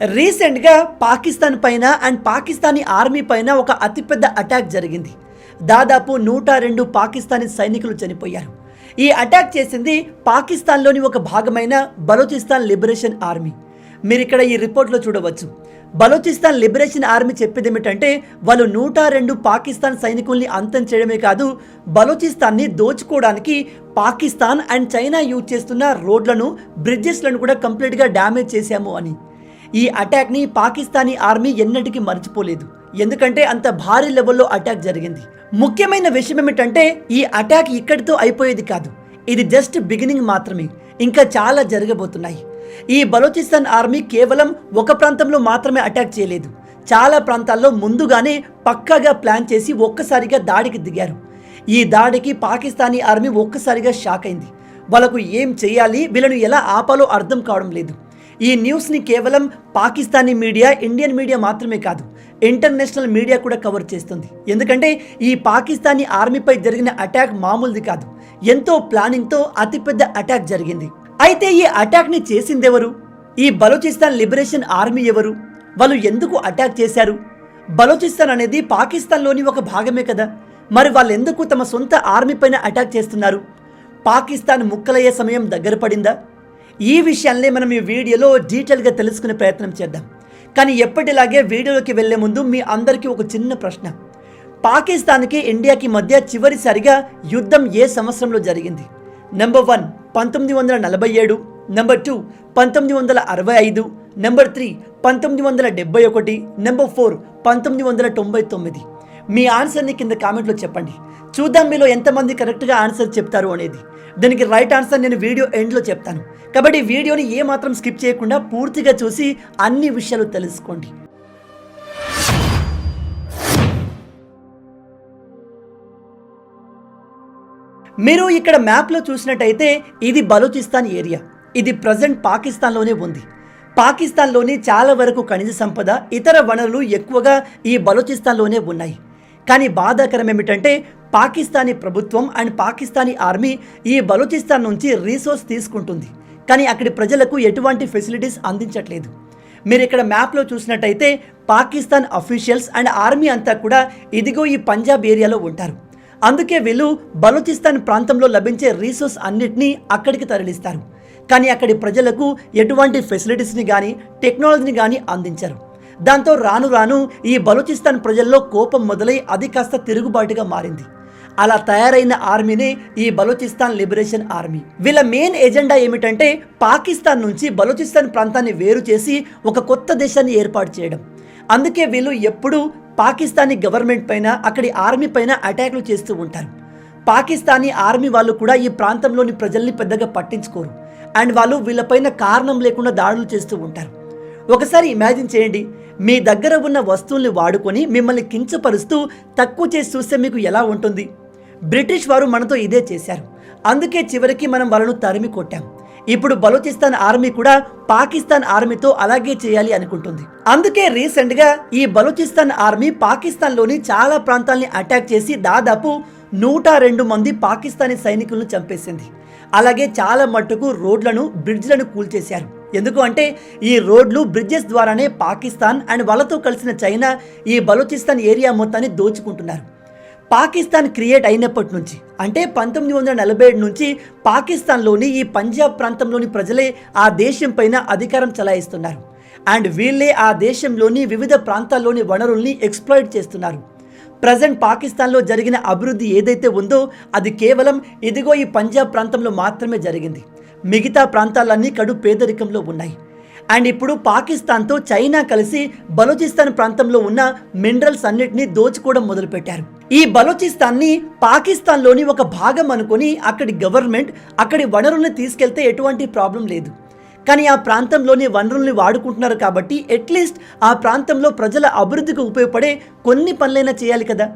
రీసెంట్గా పాకిస్తాన్ పైన and Pakistani army పైన ఒక అతిపెద్ద అటాక్ జరిగింది. దాదాపు 102 పాకిస్తానీ సైనికులు చనిపోయారు. ఈ అటాక్ చేసింది పాకిస్తాన్లోని ఒక భాగమైన బలూచిస్తాన్ లిబరేషన్ ఆర్మీ. మీరు ఇక్కడ ఈ రిపోర్ట్లో చూడవచ్చు. బలూచిస్తాన్ లిబరేషన్ ఆర్మీ చెప్పేది ఏమిటంటే వాళ్ళు 102 పాకిస్తాన్ సైనికుల్ని అంతం చేయడమే కాదు, బలూచిస్తాన్ని దోచుకోవడానికి పాకిస్తాన్ అండ్ చైనా యూజ్ చేస్తున్న రోడ్లను, బ్రిడ్జెస్లను కూడా కంప్లీట్గా డ్యామేజ్ చేశాము అని. ఈ అటాక్ని పాకిస్తానీ ఆర్మీ ఎన్నటికీ మర్చిపోలేదు, ఎందుకంటే అంత భారీ లెవెల్లో అటాక్ జరిగింది. ముఖ్యమైన విషయం ఏమిటంటే ఈ అటాక్ ఇక్కడితో అయిపోయేది కాదు, ఇది జస్ట్ బిగినింగ్ మాత్రమే. ఇంకా చాలా జరగబోతున్నాయి. ఈ బలూచిస్తాన్ ఆర్మీ కేవలం ఒక ప్రాంతంలో మాత్రమే అటాక్ చేయలేదు, చాలా ప్రాంతాల్లో ముందుగానే పక్కాగా ప్లాన్ చేసి ఒక్కసారిగా దాడికి దిగారు. ఈ దాడికి పాకిస్తానీ ఆర్మీ ఒక్కసారిగా షాక్ అయింది. వాళ్ళకు ఏం చేయాలి, వీళ్ళను ఎలా ఆపాలో అర్థం కావడం లేదు. ఈ న్యూస్ని కేవలం పాకిస్తానీ మీడియా, ఇండియన్ మీడియా మాత్రమే కాదు, ఇంటర్నేషనల్ మీడియా కూడా కవర్ చేస్తుంది. ఎందుకంటే ఈ పాకిస్తానీ ఆర్మీపై జరిగిన అటాక్ మామూలుది కాదు, ఎంతో ప్లానింగ్తో అతిపెద్ద అటాక్ జరిగింది. అయితే ఈ అటాక్ని చేసిందెవరు? ఈ బలూచిస్తాన్ లిబరేషన్ ఆర్మీ ఎవరు? వాళ్ళు ఎందుకు అటాక్ చేశారు? బలూచిస్తాన్ అనేది పాకిస్తాన్లోని ఒక భాగమే కదా, మరి వాళ్ళు ఎందుకు తమ సొంత ఆర్మీ పైన అటాక్ చేస్తున్నారు? పాకిస్తాన్ ముక్కలయ్యే సమయం దగ్గర పడిందా? ఈ విషయాన్నే మనం ఈ వీడియోలో డీటెయిల్గా తెలుసుకునే ప్రయత్నం చేద్దాం. కానీ ఎప్పటిలాగే వీడియోలోకి వెళ్లే ముందు మీ అందరికీ ఒక చిన్న ప్రశ్న. పాకిస్తాన్కి ఇండియాకి మధ్య చివరిసారిగా యుద్ధం ఏ సంవత్సరంలో జరిగింది? Number 1 1947, number 2 1965, number 3 1971, number 4 1999. మీ ఆన్సర్ని కింద కామెంట్లో చెప్పండి. చూద్దాం మీలో ఎంతమంది కరెక్ట్గా ఆన్సర్ చెప్తారు అనేది. దానికి రైట్ ఆన్సర్ నేను వీడియో ఎండ్లో చెప్తాను. కాబట్టి వీడియోని ఏమాత్రం స్కిప్ చేయకుండా పూర్తిగా చూసి అన్ని విషయాలు తెలుసుకోండి. మీరు ఇక్కడ మ్యాప్లో చూసినట్టయితే ఇది బలూచిస్తాన్ ఏరియా. ఇది ప్రజెంట్ పాకిస్తాన్లోనే ఉంది. పాకిస్తాన్లోని చాలా వరకు ఖనిజ సంపద, ఇతర వనరులు ఎక్కువగా ఈ బలూచిస్తాన్లోనే ఉన్నాయి. కానీ బాధాకరం ఏమిటంటే పాకిస్తానీ ప్రభుత్వం అండ్ పాకిస్తానీ ఆర్మీ ఈ బలూచిస్తాన్ నుంచి రీసోర్స్ తీసుకుంటుంది, కానీ అక్కడి ప్రజలకు ఎటువంటి ఫెసిలిటీస్ అందించట్లేదు. మీరు ఇక్కడ మ్యాప్లో చూసినట్టయితే పాకిస్తాన్ అఫీషియల్స్ అండ్ ఆర్మీ అంతా కూడా ఇదిగో ఈ పంజాబ్ ఏరియాలో ఉంటారు. అందుకే వీళ్ళు బలూచిస్తాన్ ప్రాంతంలో లభించే రీసోర్స్ అన్నిటినీ అక్కడికి తరలిస్తారు, కానీ అక్కడి ప్రజలకు ఎటువంటి ఫెసిలిటీస్ని కానీ టెక్నాలజీని కానీ అందించరు. దాంతో రాను రాను ఈ బలూచిస్తాన్ ప్రజల్లో కోపం మొదలై అది కాస్త తిరుగుబాటుగా మారింది. అలా తయారైన ఆర్మీనే ఈ బలూచిస్తాన్ లిబరేషన్ ఆర్మీ. వీళ్ళ మెయిన్ ఎజెండా ఏమిటంటే పాకిస్తాన్ నుంచి బలూచిస్తాన్ ప్రాంతాన్ని వేరు చేసి ఒక కొత్త దేశాన్ని ఏర్పాటు చేయడం. అందుకే వీళ్ళు ఎప్పుడూ పాకిస్తానీ గవర్నమెంట్ పైన, అక్కడి ఆర్మీ పైన అటాక్లు చేస్తూ ఉంటారు. పాకిస్తానీ ఆర్మీ వాళ్ళు కూడా ఈ ప్రాంతంలోని ప్రజల్ని పెద్దగా పట్టించుకోరు అండ్ వాళ్ళు వీళ్ళపైన కారణం లేకుండా దాడులు చేస్తూ ఉంటారు. ఒకసారి ఇమాజిన్ చేయండి, మీ దగ్గర ఉన్న వస్తువుల్ని వాడుకొని మిమ్మల్ని కించపరుస్తూ తక్కువ చేసి చూస్తే మీకు ఎలా ఉంటుంది? బ్రిటిష్ వారు మనతో ఇదే చేశారు. అందుకే చివరికి మనం వాళ్ళను తరిమి కొట్టాం. ఇప్పుడు బలూచిస్తాన్ ఆర్మీ కూడా పాకిస్తాన్ ఆర్మీతో అలాగే చేయాలి అనుకుంటుంది. అందుకే రీసెంట్గా ఈ బలూచిస్తాన్ ఆర్మీ పాకిస్తాన్లోని చాలా ప్రాంతాలని అటాక్ చేసి దాదాపు 102 మంది పాకిస్తానీ సైనికులను చంపేసింది. అలాగే చాలా మట్టుకు రోడ్లను, బ్రిడ్జ్లను కూల్చేశారు. ఎందుకు అంటే ఈ రోడ్లు, బ్రిడ్జెస్ ద్వారానే పాకిస్తాన్ అండ్ వాళ్ళతో కలిసిన చైనా ఈ బలూచిస్తాన్ ఏరియా మొత్తాన్ని దోచుకుంటున్నారు. పాకిస్తాన్ క్రియేట్ అయినప్పటి నుంచి అంటే 1947 నుంచి పాకిస్తాన్లోని ఈ పంజాబ్ ప్రాంతంలోని ప్రజలే ఆ దేశం పైన అధికారం చలాయిస్తున్నారు అండ్ వీళ్ళే ఆ దేశంలోని వివిధ ప్రాంతాల్లోని వనరుల్ని ఎక్స్‌ప్లాయిట్ చేస్తున్నారు. ప్రజెంట్ పాకిస్తాన్లో జరిగిన అభివృద్ధి ఏదైతే ఉందో అది కేవలం ఇదిగో ఈ పంజాబ్ ప్రాంతంలో మాత్రమే జరిగింది. మిగతా ప్రాంతాలన్నీ కడు పేదరికంలో ఉన్నాయి. అండ్ ఇప్పుడు పాకిస్తాన్తో చైనా కలిసి బలూచిస్తాన్ ప్రాంతంలో ఉన్న మినరల్స్ అన్నిటినీ దోచుకోవడం మొదలుపెట్టారు. ఈ బలూచిస్తాన్ని పాకిస్తాన్లోని ఒక భాగం అనుకొని అక్కడి గవర్నమెంట్ అక్కడి వనరుల్ని తీసుకెళ్తే ఎటువంటి ప్రాబ్లం లేదు. కానీ ఆ ప్రాంతంలోని వనరుల్ని వాడుకుంటున్నారు కాబట్టి అట్లీస్ట్ ఆ ప్రాంతంలో ప్రజల అభివృద్ధికి ఉపయోగపడే కొన్ని పనులైనా చేయాలి కదా.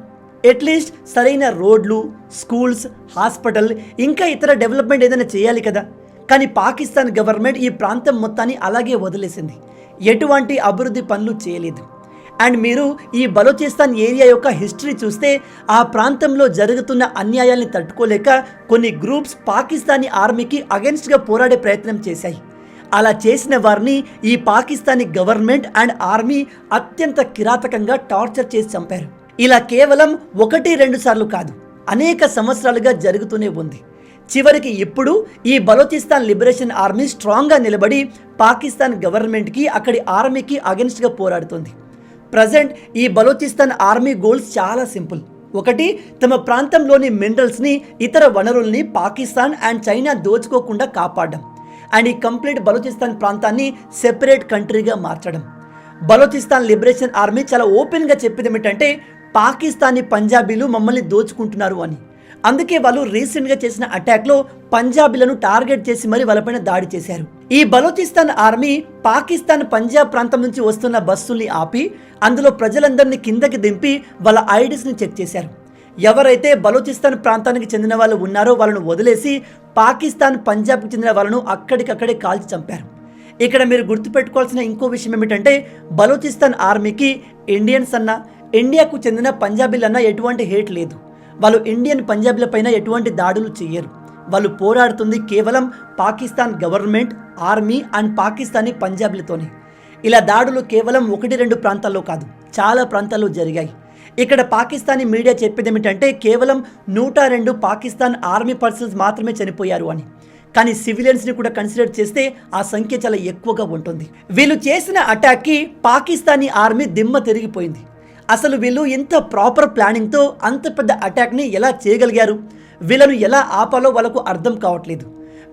అట్లీస్ట్ సరైన రోడ్లు, స్కూల్స్, హాస్పిటల్, ఇంకా ఇతర డెవలప్మెంట్ ఏదైనా చేయాలి కదా. కానీ పాకిస్తాన్ గవర్నమెంట్ ఈ ప్రాంతం మొత్తాన్ని అలాగే వదిలేసింది, ఎటువంటి అభివృద్ధి పనులు చేయలేదు. అండ్ మీరు ఈ బలూచిస్తాన్ ఏరియా యొక్క హిస్టరీ చూస్తే ఆ ప్రాంతంలో జరుగుతున్న అన్యాయాల్ని తట్టుకోలేక కొన్ని గ్రూప్స్ పాకిస్తానీ ఆర్మీకి అగెన్స్ట్గా పోరాడే ప్రయత్నం చేశాయి. అలా చేసిన వారిని ఈ పాకిస్తానీ గవర్నమెంట్ అండ్ ఆర్మీ అత్యంత కిరాతకంగా టార్చర్ చేసి చంపారు. ఇలా కేవలం 1-2 సార్లు కాదు, అనేక సంవత్సరాలుగా జరుగుతూనే ఉంది. చివరికి ఇప్పుడు ఈ బలోచిస్తాన్ లిబరేషన్ ఆర్మీ స్ట్రాంగ్గా నిలబడి పాకిస్తాన్ గవర్నమెంట్కి అక్కడి ఆర్మీకి అగెన్స్ట్గా పోరాడుతుంది. ప్రజెంట్ ఈ బలోచిస్తాన్ ఆర్మీ గోల్స్ చాలా సింపుల్. ఒకటి, తమ ప్రాంతంలోని మినరల్స్ని, ఇతర వనరుల్ని పాకిస్తాన్ అండ్ చైనా దోచుకోకుండా కాపాడడం అండ్ ఈ కంప్లీట్ బలోచిస్తాన్ ప్రాంతాన్ని సెపరేట్ కంట్రీగా మార్చడం. బలోచిస్తాన్ లిబరేషన్ ఆర్మీ చాలా ఓపెన్గా చెప్పేది ఏమిటంటే పాకిస్తానీ పంజాబీలు మమ్మల్ని దోచుకుంటున్నారు అని. అందుకే వాళ్ళు రీసెంట్గా చేసిన అటాక్లో పంజాబీలను టార్గెట్ చేసి మరి వాళ్ళపైన దాడి చేశారు. ఈ బలోచిస్తాన్ ఆర్మీ పాకిస్తాన్ పంజాబ్ ప్రాంతం నుంచి వస్తున్న బస్సుల్ని ఆపి అందులో ప్రజలందరినీ కిందకి దింపి వాళ్ళ ఐడీస్ని చెక్ చేశారు. ఎవరైతే బలోచిస్తాన్ ప్రాంతానికి చెందిన వాళ్ళు ఉన్నారో వాళ్ళను వదిలేసి పాకిస్తాన్ పంజాబ్కి చెందిన వాళ్ళను అక్కడికక్కడే కాల్చి చంపారు. ఇక్కడ మీరు గుర్తుపెట్టుకోవాల్సిన ఇంకో విషయం ఏమిటంటే బలోచిస్తాన్ ఆర్మీకి ఇండియన్స్ అన్నా, ఇండియాకు చెందిన పంజాబీలన్నా ఎటువంటి హేట్ లేదు. వాళ్ళు ఇండియన్ పంజాబీల పైన ఎటువంటి దాడులు చేయరు. వాళ్ళు పోరాడుతుంది కేవలం Pakistan government, army and Pakistani పంజాబీలతోనే. ఇలా దాడులు కేవలం 1-2 ప్రాంతాల్లో కాదు, చాలా ప్రాంతాల్లో జరిగాయి. ఇక్కడ పాకిస్తానీ మీడియా చెప్పేది ఏమిటంటే కేవలం 102 పాకిస్తాన్ ఆర్మీ పర్సన్స్ మాత్రమే చనిపోయారు అని. కానీ సివిలియన్స్ని కూడా కన్సిడర్ చేస్తే ఆ సంఖ్య చాలా ఎక్కువగా ఉంటుంది. వీళ్ళు చేసిన అటాక్కి పాకిస్తానీ ఆర్మీ దిమ్మ తిరిగిపోయింది. అసలు వీళ్ళు ఇంత ప్రాపర్ ప్లానింగ్తో అంత పెద్ద అటాక్ని ఎలా చేయగలిగారు? వీళ్ళను ఎలా ఆపాలో వాళ్ళకు అర్థం కావట్లేదు.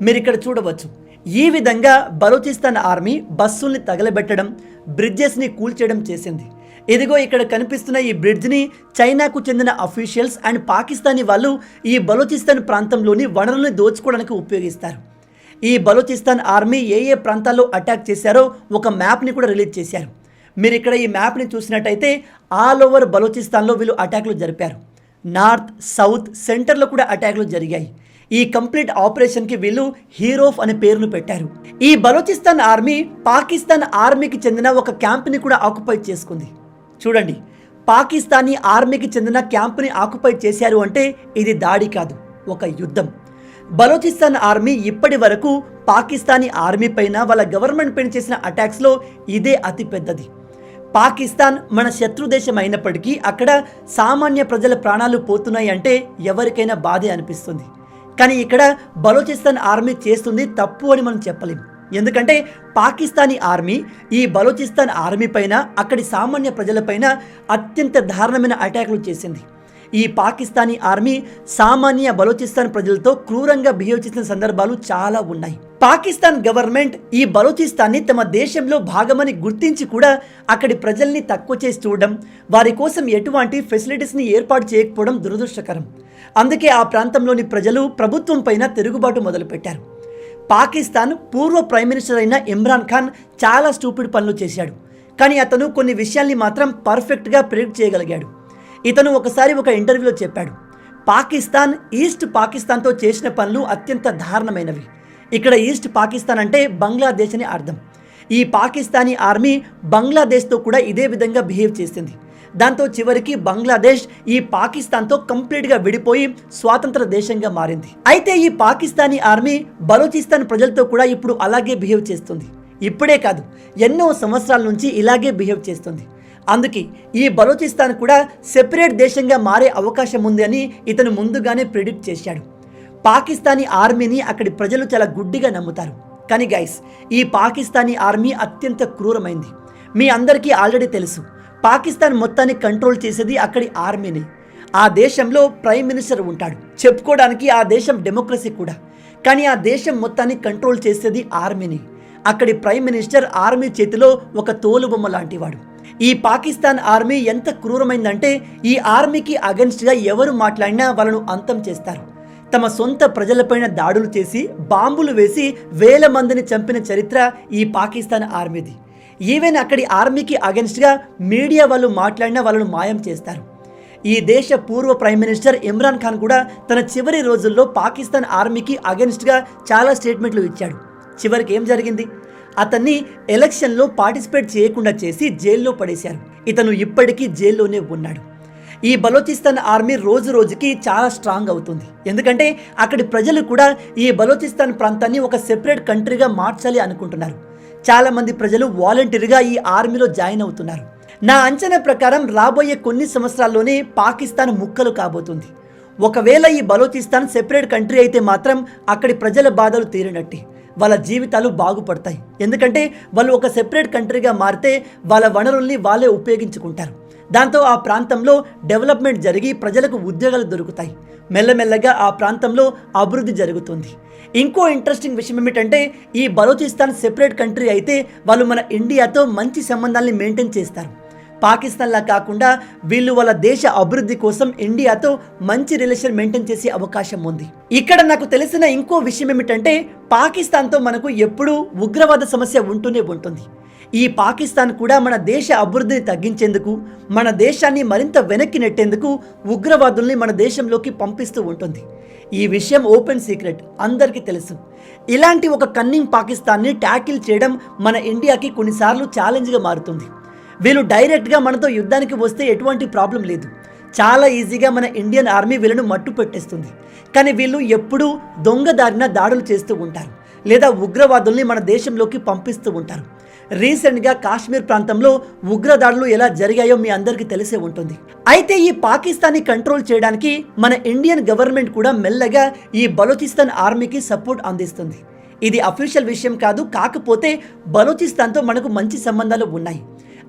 మీరు ఇక్కడ చూడవచ్చు, ఈ విధంగా బలోచిస్తాన్ ఆర్మీ బస్సుల్ని తగలబెట్టడం, బ్రిడ్జెస్ని కూల్చేయడం చేసింది. ఇదిగో ఇక్కడ కనిపిస్తున్న ఈ బ్రిడ్జ్ని చైనాకు చెందిన అఫీషియల్స్ అండ్ పాకిస్తానీ వాళ్ళు ఈ బలోచిస్తాన్ ప్రాంతంలోని వనరుల్ని దోచుకోవడానికి ఉపయోగిస్తారు. ఈ బలోచిస్తాన్ ఆర్మీ ఏ ఏ ప్రాంతాల్లో అటాక్ చేశారో ఒక మ్యాప్ని కూడా రిలీజ్ చేశారు. మీరు ఇక్కడ ఈ మ్యాప్ని చూసినట్టయితే ఆల్ ఓవర్ బలోచిస్తాన్లో వీళ్ళు అటాక్లు జరిపారు. నార్త్, సౌత్, సెంటర్లో కూడా అటాక్లు జరిగాయి. ఈ కంప్లీట్ ఆపరేషన్కి వీళ్ళు హీరోఫ్ అనే పేరును పెట్టారు. ఈ బలోచిస్తాన్ ఆర్మీ పాకిస్తాన్ ఆర్మీకి చెందిన ఒక క్యాంప్ని కూడా ఆక్యుపై చేసుకుంది. చూడండి, పాకిస్తానీ ఆర్మీకి చెందిన క్యాంప్ని ఆక్యుపై చేశారు అంటే ఇది దాడి కాదు, ఒక యుద్ధం. బలోచిస్తాన్ ఆర్మీ ఇప్పటి వరకు పాకిస్తానీ ఆర్మీ పైన, వాళ్ళ గవర్నమెంట్ పైన చేసిన అటాక్స్లో ఇదే అతిపెద్దది. పాకిస్తాన్ మన శత్రు దేశం అయినప్పటికీ అక్కడ సామాన్య ప్రజల ప్రాణాలు పోతున్నాయి అంటే ఎవరికైనా బాధే అనిపిస్తుంది. కానీ ఇక్కడ బలోచిస్తాన్ ఆర్మీ చేస్తుంది తప్పు అని మనం చెప్పలేం. ఎందుకంటే పాకిస్తానీ ఆర్మీ ఈ బలోచిస్తాన్ ఆర్మీ పైన, అక్కడి సామాన్య ప్రజలపైన అత్యంత దారుణమైన అటాక్లు చేసింది. ఈ పాకిస్తానీ ఆర్మీ సామాన్య బలోచిస్తాన్ ప్రజలతో క్రూరంగా బిహేవ్ చేసిన సందర్భాలు చాలా ఉన్నాయి. పాకిస్తాన్ గవర్నమెంట్ ఈ బలోచిస్తాన్ని తమ దేశంలో భాగమని గుర్తించి కూడా అక్కడి ప్రజల్ని తక్కువ చేసి చూడడం, వారి కోసం ఎటువంటి ఫెసిలిటీస్ని ఏర్పాటు చేయకపోవడం దురదృష్టకరం. అందుకే ఆ ప్రాంతంలోని ప్రజలు ప్రభుత్వం పైన తిరుగుబాటు మొదలుపెట్టారు. పాకిస్తాన్ పూర్వ ప్రైమ్ మినిస్టర్ అయిన ఇమ్రాన్ ఖాన్ చాలా స్టూపిడ్ పనులు చేశాడు. కానీ అతను కొన్ని విషయాల్ని మాత్రం పర్ఫెక్ట్గా ప్రిడిక్ట్ చేయగలిగాడు. ఇతను ఒకసారి ఒక ఇంటర్వ్యూలో చెప్పాడు, పాకిస్తాన్ ఈస్ట్ పాకిస్తాన్తో చేసిన పనులు అత్యంత దారుణమైనవి. ఇక్కడ ఈస్ట్ పాకిస్తాన్ అంటే బంగ్లాదేశ్ అని అర్థం. ఈ పాకిస్తానీ ఆర్మీ బంగ్లాదేశ్తో కూడా ఇదే విధంగా బిహేవ్ చేసింది. దాంతో చివరికి బంగ్లాదేశ్ ఈ పాకిస్తాన్తో కంప్లీట్గా విడిపోయి స్వాతంత్ర దేశంగా మారింది. అయితే ఈ పాకిస్తానీ ఆర్మీ బలోచిస్తాన్ ప్రజలతో కూడా ఇప్పుడు అలాగే బిహేవ్ చేస్తుంది. ఇప్పుడే కాదు, ఎన్నో సంవత్సరాల నుంచి ఇలాగే బిహేవ్ చేస్తుంది. అందుకే ఈ బలోచిస్తాన్ కూడా సెపరేట్ దేశంగా మారే అవకాశం ఉంది అని ఇతను ముందుగానే ప్రిడిక్ట్ చేశాడు. పాకిస్తానీ ఆర్మీని అక్కడి ప్రజలు చాలా గుడ్డిగా నమ్ముతారు. కానీ గైస్, ఈ పాకిస్తానీ ఆర్మీ అత్యంత క్రూరమైంది. మీ అందరికీ ఆల్రెడీ తెలుసు, పాకిస్తాన్ మొత్తాన్ని కంట్రోల్ చేసేది అక్కడి ఆర్మీని. ఆ దేశంలో ప్రైమ్ మినిస్టర్ ఉంటాడు, చెప్పుకోవడానికి ఆ దేశం డెమోక్రసీ కూడా. కానీ ఆ దేశం మొత్తాన్ని కంట్రోల్ చేసేది ఆర్మీని. అక్కడి ప్రైమ్ మినిస్టర్ ఆర్మీ చేతిలో ఒక తోలుబొమ్మ లాంటివాడు. ఈ పాకిస్తాన్ ఆర్మీ ఎంత క్రూరమైందంటే ఈ ఆర్మీకి అగెన్స్ట్గా ఎవరు మాట్లాడినా వాళ్ళను అంతం చేస్తారు. తమ సొంత ప్రజలపైన దాడులు చేసి బాంబులు వేసి వేల మందిని చంపిన చరిత్ర ఈ పాకిస్తాన్ ఆర్మీది. ఈవెన్ అక్కడి ఆర్మీకి అగెన్స్ట్గా మీడియా వాళ్ళు మాట్లాడినా వాళ్ళను మాయం చేస్తారు. ఈ దేశ పూర్వ ప్రైమ్ మినిస్టర్ ఇమ్రాన్ ఖాన్ కూడా తన చివరి రోజుల్లో పాకిస్తాన్ ఆర్మీకి అగెన్స్ట్గా చాలా స్టేట్మెంట్లు ఇచ్చాడు. చివరికి ఏం జరిగింది? అతన్ని ఎలక్షన్లో పార్టిసిపేట్ చేయకుండా చేసి జైల్లో పడేశారు. ఇతను ఇప్పటికీ జైల్లోనే ఉన్నాడు. ఈ బలోచిస్తాన్ ఆర్మీ రోజు రోజుకి చాలా స్ట్రాంగ్ అవుతుంది. ఎందుకంటే అక్కడి ప్రజలు కూడా ఈ బలోచిస్తాన్ ప్రాంతాన్ని ఒక సెపరేట్ కంట్రీగా మార్చాలి అనుకుంటున్నారు. చాలామంది ప్రజలు వాలంటీర్గా ఈ ఆర్మీలో జాయిన్ అవుతున్నారు. నా అంచనా ప్రకారం రాబోయే కొన్ని సంవత్సరాల్లోనే పాకిస్తాన్ ముక్కలు కాబోతుంది. ఒకవేళ ఈ బలోచిస్తాన్ సెపరేట్ కంట్రీ అయితే మాత్రం అక్కడి ప్రజల బాధలు తీరినట్టే, వాళ్ళ జీవితాలు బాగుపడతాయి. ఎందుకంటే వాళ్ళు ఒక సెపరేట్ కంట్రీగా మారితే వాళ్ళ వనరుల్ని వాళ్ళే ఉపయోగించుకుంటారు. దాంతో ఆ ప్రాంతంలో డెవలప్మెంట్ జరిగి ప్రజలకు ఉద్యోగాలు దొరుకుతాయి. మెల్లమెల్లగా ఆ ప్రాంతంలో అభివృద్ధి జరుగుతుంది. ఇంకో ఇంట్రెస్టింగ్ విషయం ఏమిటంటే ఈ బలోచిస్తాన్ సెపరేట్ కంట్రీ అయితే వాళ్ళు మన ఇండియాతో మంచి సంబంధాన్ని మెయింటైన్ చేస్తారు. పాకిస్తాన్లా కాకుండా వీళ్ళు వాళ్ళ దేశ అభివృద్ధి కోసం ఇండియాతో మంచి రిలేషన్ మెయింటైన్ చేసే అవకాశం ఉంది. ఇక్కడ నాకు తెలిసిన ఇంకో విషయం ఏమిటంటే పాకిస్తాన్తో మనకు ఎప్పుడూ ఉగ్రవాద సమస్య ఉంటూనే ఉంటుంది. ఈ పాకిస్తాన్ కూడా మన దేశ అభివృద్ధిని తగ్గించేందుకు, మన దేశాన్ని మరింత వెనక్కి నెట్టేందుకు ఉగ్రవాదుల్ని మన దేశంలోకి పంపిస్తూ ఉంటుంది. ఈ విషయం ఓపెన్ సీక్రెట్, అందరికీ తెలుసు. ఇలాంటి ఒక కన్నింగ్ పాకిస్తాన్ని ట్యాకిల్ చేయడం మన ఇండియాకి కొన్నిసార్లు ఛాలెంజ్గా మారుతుంది. వీళ్ళు డైరెక్ట్గా మనతో యుద్ధానికి వస్తే ఎటువంటి ప్రాబ్లం లేదు, చాలా ఈజీగా మన ఇండియన్ ఆర్మీ వీళ్ళను మట్టు పెట్టేస్తుంది. కానీ వీళ్ళు ఎప్పుడూ దొంగదారిన దాడులు చేస్తూ ఉంటారు, లేదా ఉగ్రవాదుల్ని మన దేశంలోకి పంపిస్తూ ఉంటారు. రీసెంట్గా కాశ్మీర్ ప్రాంతంలో ఉగ్రదాడులు ఎలా జరిగాయో మీ అందరికీ తెలిసే ఉంటుంది. అయితే ఈ పాకిస్తాన్ని కంట్రోల్ చేయడానికి మన ఇండియన్ గవర్నమెంట్ కూడా మెల్లగా ఈ బలోచిస్తాన్ ఆర్మీకి సపోర్ట్ అందిస్తుంది. ఇది అఫీషియల్ విషయం కాదు, కాకపోతే బలోచిస్తాన్తో మనకు మంచి సంబంధాలు ఉన్నాయి.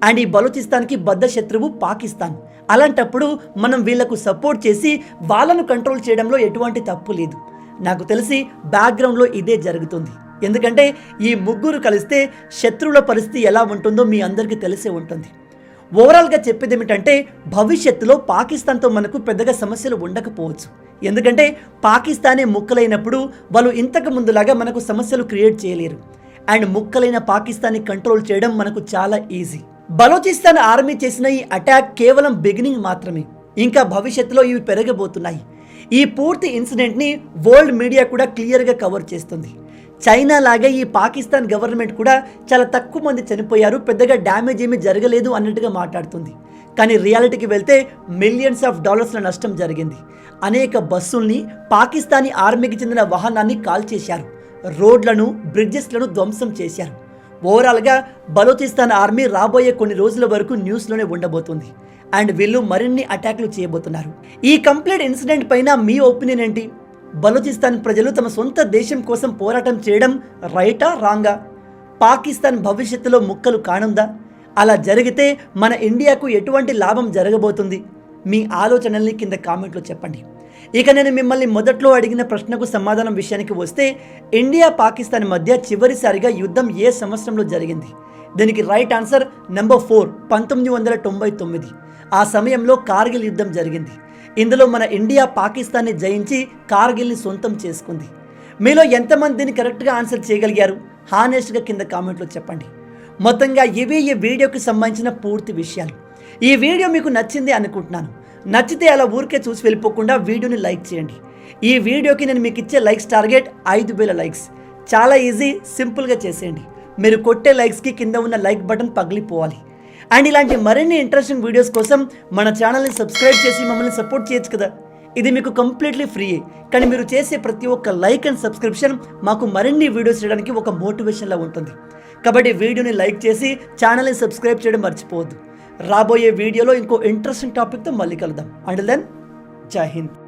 అండ్ ఈ బలోచిస్తాన్కి బద్ద శత్రువు పాకిస్తాన్. అలాంటప్పుడు మనం వీళ్లకు సపోర్ట్ చేసి వాళ్ళను కంట్రోల్ చేయడంలో ఎటువంటి తప్పు లేదు. నాకు తెలిసి బ్యాక్గ్రౌండ్లో ఇదే జరుగుతుంది. ఎందుకంటే ఈ ముగ్గురు కలిస్తే శత్రువుల పరిస్థితి ఎలా ఉంటుందో మీ అందరికీ తెలిసే ఉంటుంది. ఓవరాల్గా చెప్పేది ఏమిటంటే భవిష్యత్తులో పాకిస్తాన్తో మనకు పెద్దగా సమస్యలు ఉండకపోవచ్చు. ఎందుకంటే పాకిస్తానే ముక్కలైనప్పుడు వాళ్ళు ఇంతకు ముందులాగా మనకు సమస్యలు క్రియేట్ చేయలేరు. అండ్ ముక్కలైన పాకిస్తాన్ని కంట్రోల్ చేయడం మనకు చాలా ఈజీ. బలోచిస్తాన్ ఆర్మీ చేసిన ఈ అటాక్ కేవలం బిగినింగ్ మాత్రమే, ఇంకా భవిష్యత్తులో ఇవి పెరగబోతున్నాయి. ఈ పూర్తి ఇన్సిడెంట్ని వరల్డ్ మీడియా కూడా క్లియర్గా కవర్ చేస్తుంది. చైనా లాగే ఈ పాకిస్తాన్ గవర్నమెంట్ కూడా చాలా తక్కువ మంది చనిపోయారు, పెద్దగా డ్యామేజ్ ఏమీ జరగలేదు అన్నట్టుగా మాట్లాడుతుంది. కానీ రియాలిటీకి వెళ్తే మిలియన్స్ ఆఫ్ డాలర్స్ల నష్టం జరిగింది. అనేక బస్సుల్ని, పాకిస్తానీ ఆర్మీకి చెందిన వాహనాన్ని కాల్చేశారు, రోడ్లను, బ్రిడ్జెస్లను ధ్వంసం చేశారు. ఓవరాల్గా బలోచిస్తాన్ ఆర్మీ రాబోయే కొన్ని రోజుల వరకు న్యూస్లోనే ఉండబోతుంది. అండ్ వీళ్ళు మరిన్ని అటాక్లు చేయబోతున్నారు. ఈ కంప్లీట్ ఇన్సిడెంట్ పైన మీ ఒపీనియన్ ఏంటి? బలోచిస్తాన్ ప్రజలు తమ సొంత దేశం కోసం పోరాటం చేయడం రైటా రాంగా? పాకిస్తాన్ భవిష్యత్తులో ముక్కలు కానుందా? అలా జరిగితే మన ఇండియాకు ఎటువంటి లాభం జరగబోతుంది? మీ ఆలోచనల్ని కింద కామెంట్లో చెప్పండి. ఇక నేను మిమ్మల్ని మొదట్లో అడిగిన ప్రశ్నకు సమాధానం విషయానికి వస్తే, ఇండియా పాకిస్తాన్ మధ్య చివరిసారిగా యుద్ధం ఏ సంవత్సరంలో జరిగింది? దీనికి రైట్ ఆన్సర్ నెంబర్ 4, 1999. ఆ సమయంలో కార్గిల్ యుద్ధం జరిగింది. ఇందులో మన ఇండియా పాకిస్తాన్ని జయించి కార్గిల్ని సొంతం చేసుకుంది. మీలో ఎంతమంది దీన్ని కరెక్ట్గా ఆన్సర్ చేయగలిగారు? హానెస్ట్గా కింద కామెంట్లో చెప్పండి. మొత్తంగా ఇవే ఈ వీడియోకి సంబంధించిన పూర్తి విషయాలు. ఈ వీడియో మీకు నచ్చింది అనుకుంటున్నాను. నచ్చితే అలా ఊరికే చూసి వెళ్ళిపోకుండా వీడియోని లైక్ చేయండి. ఈ వీడియోకి నేను మీకు ఇచ్చే లైక్స్ టార్గెట్ 5000 లైక్స్. చాలా ఈజీ, సింపుల్గా చేసేయండి. మీరు కొట్టే లైక్స్కి కింద ఉన్న లైక్ బటన్ పగిలిపోవాలి. అండ్ ఇలాంటి మరిన్ని ఇంట్రెస్టింగ్ వీడియోస్ కోసం మన ఛానల్ని సబ్స్క్రైబ్ చేసి మమ్మల్ని సపోర్ట్ చేయొచ్చు కదా. ఇది మీకు కంప్లీట్లీ ఫ్రీ. కానీ మీరు చేసే ప్రతి ఒక్క లైక్ అండ్ సబ్స్క్రిప్షన్ మాకు మరిన్ని వీడియోస్ చేయడానికి ఒక మోటివేషన్లా ఉంటుంది. కాబట్టి వీడియోని లైక్ చేసి ఛానల్ని సబ్స్క్రైబ్ చేయడం మర్చిపోవద్దు. రాబోయే వీడియోలో ఇంకో ఇంట్రెస్టింగ్ టాపిక్తో మళ్ళీ కలుద్దాం. అంటిల్ దెన్, జై హింద్.